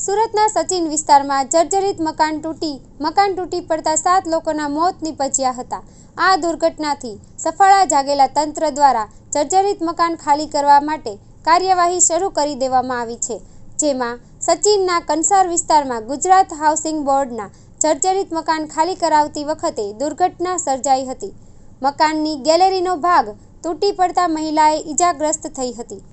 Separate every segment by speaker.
Speaker 1: સુરતના સચિન વિસ્તારમાં જર્જરિત મકાન તૂટી પડતા 7 લોકોના મોત નીપજ્યા હતા। આ દુર્ઘટનાથી સફાળા જાગેલા તંત્ર દ્વારા જર્જરિત મકાન ખાલી કરવા માટે કાર્યવાહી શરૂ કરી દેવામાં આવી છે, જેમાં સચિનના કંસાર વિસ્તારમાં ગુજરાત હાઉસિંગ બોર્ડના જર્જરિત મકાન ખાલી કરાવતી વખતે દુર્ઘટના સર્જાઈ હતી। મકાનની ગેલેરીનો ભાગ તૂટી પડતા મહિલાએ ઈજાગ્રસ્ત થઈ હતી।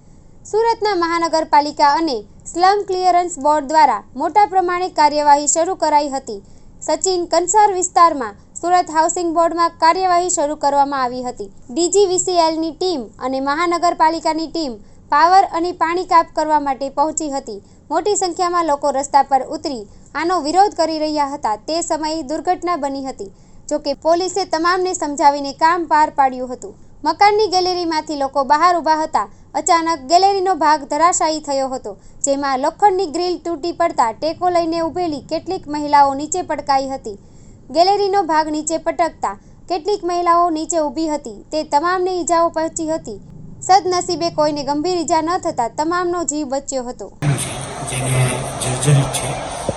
Speaker 1: સુરતના મહાનગરપાલિકા અને સ્લમ ક્લિયરન્સ બોર્ડ દ્વારા મોટા પ્રમાણે કાર્યવાહી શરૂ કરાઈ હતી। સચિન કંસાર વિસ્તારમાં સુરત હાઉસિંગ બોર્ડમાં કાર્યવાહી શરૂ કરવામાં આવી હતી। DGVCLની ટીમ અને મહાનગરપાલિકાની ટીમ પાવર અને પાણી કાપ કરવા માટે પહોંચી હતી। મોટી સંખ્યામાં લોકો રસ્તા પર ઉતરી આનો વિરોધ કરી રહ્યા હતા। તે સમયે દુર્ઘટના બની હતી, જોકે પોલીસે તમામને સમજાવીને કામ પાર પાડ્યું હતું। મકાનની ગેલેરીમાંથી લોકો બહાર ઊભા હતા। અચાનક ગેલેરીનો ભાગ ધરાશાયી થયો હતો, જેમાં લોખંડની ગ્રીલ તૂટી પડતા ટેકો લઈને ઊભેલી કેટલીક મહિલાઓ નીચે પટકાઈ હતી। ગેલેરીનો ભાગ નીચે પટકતા કેટલીક મહિલાઓ નીચે ઊભી હતી, તે તમામને ઈજાઓ પહોંચી હતી। સદનસીબે કોઈને ગંભીર ઈજા ન થતા તમામનો જીવ બચ્યો હતો।
Speaker 2: જેને જર્જરિત છે,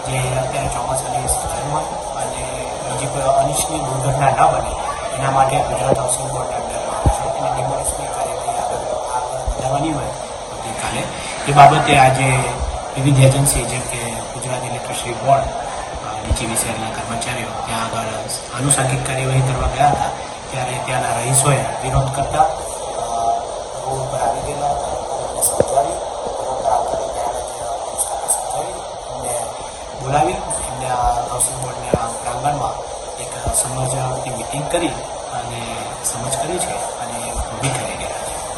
Speaker 2: જે અત્યારે ચોમાસાની સિઝનમાં અને બીજી કોઈ અનિચ્છનીય દુર્ઘટના ન બને એના માટે ગુજરાત હાઉસિંગ બોર્ડના અંડરમાં આવે છે અને ડિમોલિશની કાર્યવાહી આગળ વધારવાની હોય આવતીકાલે એ બાબતે આજે વિવિધ એજન્સી જેમ કે ગુજરાત ઇલેક્ટ્રિસિટી બોર્ડ, DGVCLના કર્મચારીઓ ત્યાં આગળ આનુષંગિક કાર્યવાહી કરવા ગયા હતા, ત્યારે ત્યાંના રહીશોએ વિરોધ કરતા રોડ ઉપર આવી ગયેલા હતા અને સમજાવી બોલાવી એમને હાઉસિંગ બોર્ડના પ્રાંગણમાં એક સમજની મિટિંગ કરી અને સમજ કરી છે અને